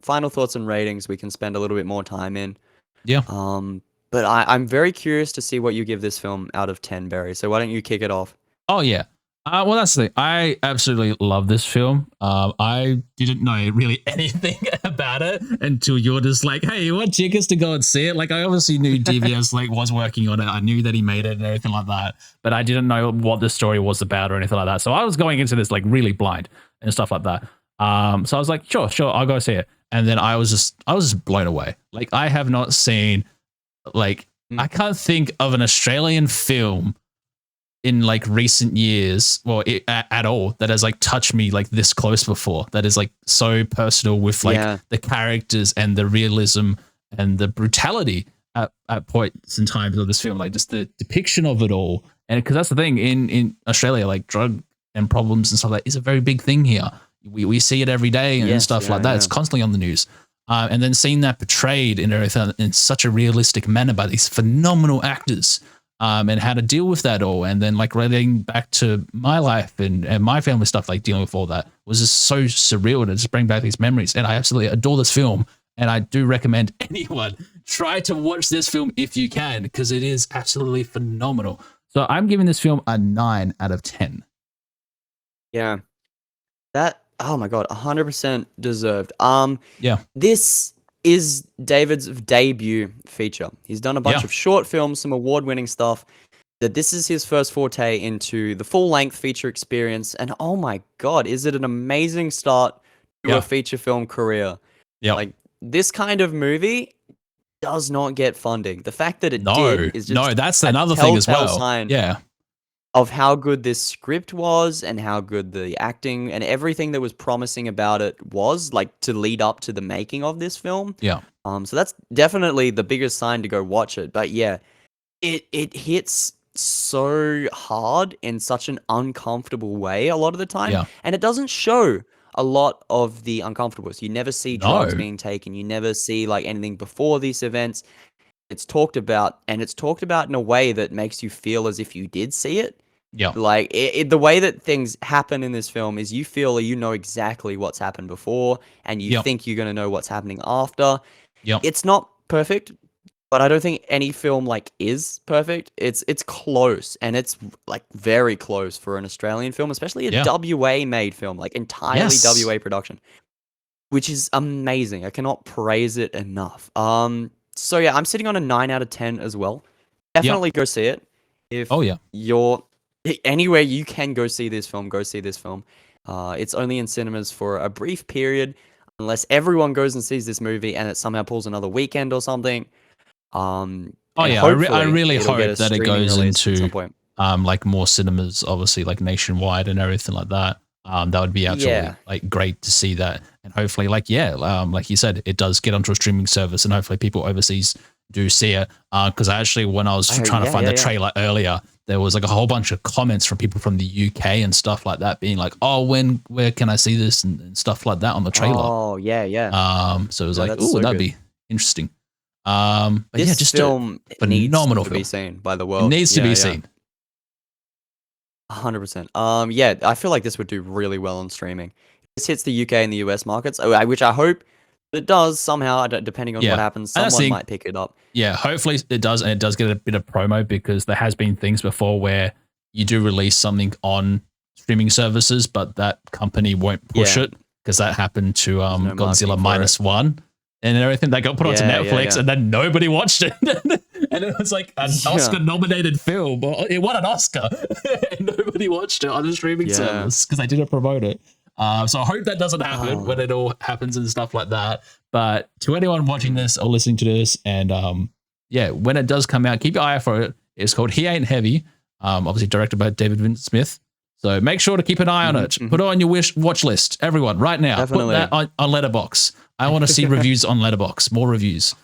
final thoughts and ratings we can spend a little bit more time in. Yeah. But I'm very curious to see what you give this film out of 10, Barry. So why don't you kick it off? Oh yeah. Well, that's the thing. I absolutely love this film. I didn't know really anything about it until you're just like, "Hey, you want tickets to go and see it?" Like, I obviously knew DBS like was working on it. I knew that he made it and everything like that, but I didn't know what the story was about or anything like that. So I was going into this like really blind and stuff like that. So I was like, sure, I'll go see it. And then I was just blown away. Like, I have not seen like I can't think of an Australian film in like recent years, well, at all, that has like touched me like this close before. That is like so personal with like the characters and the realism and the brutality at points in times of this film, like just the depiction of it all. And because that's the thing in Australia, like drug and problems and stuff like that is a very big thing here. We see it every day and stuff like that. It's constantly on the news. And then seeing that portrayed in such a realistic manner by these phenomenal actors. And how to deal with that all, and then like relating back to my life and my family stuff, like dealing with all that was just so surreal to just bring back these memories. And I absolutely adore this film, and I do recommend anyone try to watch this film if you can, because it is absolutely phenomenal. So I'm giving this film a 9 out of 10. Yeah, oh my god, 100% deserved. This is David's debut feature. He's done a bunch of short films, some award-winning stuff. That this is his first forte into the full-length feature experience, and oh my god, is it an amazing start to a feature film career? Like, this kind of movie does not get funding. The fact that it did is just that's another thing as well. Sign of how good this script was and how good the acting and everything that was promising about it was, like, to lead up to the making of this film. So that's definitely the biggest sign to go watch it. But yeah, it hits so hard in such an uncomfortable way a lot of the time. And it doesn't show a lot of the uncomfortables. You never see drugs being taken. You never see like anything before these events. It's talked about, and it's talked about in a way that makes you feel as if you did see it. Like, the way that things happen in this film is you feel you know exactly what's happened before, and you think you're going to know what's happening after. It's not perfect, but I don't think any film like is perfect. It's close, and it's like very close for an Australian film, especially a WA made film, like entirely WA production, which is amazing. I cannot praise it enough. So yeah, I'm sitting on a 9 out of 10 as well. Definitely go see it. If you're anywhere you can go see this film, go see this film. It's only in cinemas for a brief period, unless everyone goes and sees this movie and it somehow pulls another weekend or something. I really hope that it goes into like more cinemas, obviously, like nationwide and everything like that. That would be absolutely like great to see that, and hopefully, like like you said, it does get onto a streaming service, and hopefully people overseas do see it. Because actually, when I was trying to find the trailer earlier, there was like a whole bunch of comments from people from the UK and stuff like that, being like, "Oh, where can I see this?" and stuff like that on the trailer. Oh yeah. So it was like, "Oh, that'd be interesting." But this just film phenomenal needs to film. be seen by the world. It needs to be seen. 100%. Yeah, I feel like this would do really well on streaming. This hits the UK and the US markets, which I hope it does somehow, depending on what happens. Someone might pick it up. Yeah, hopefully it does, and it does get a bit of promo, because there has been things before where you do release something on streaming services, but that company won't push it, because that happened to Godzilla Minus One and everything. That got put onto Netflix, and then nobody watched it. And it was like an Oscar-nominated film. It won an Oscar, and nobody watched it on the streaming service because they didn't promote it. So I hope that doesn't happen when it all happens and stuff like that. But to anyone watching this or listening to this, and when it does come out, keep your eye out for it. It's called He Ain't Heavy, obviously directed by David Vincent Smith. So make sure to keep an eye on it. Put it on your watch list, everyone, right now. Definitely. Put that on Letterboxd. I want to see reviews on Letterboxd, more reviews.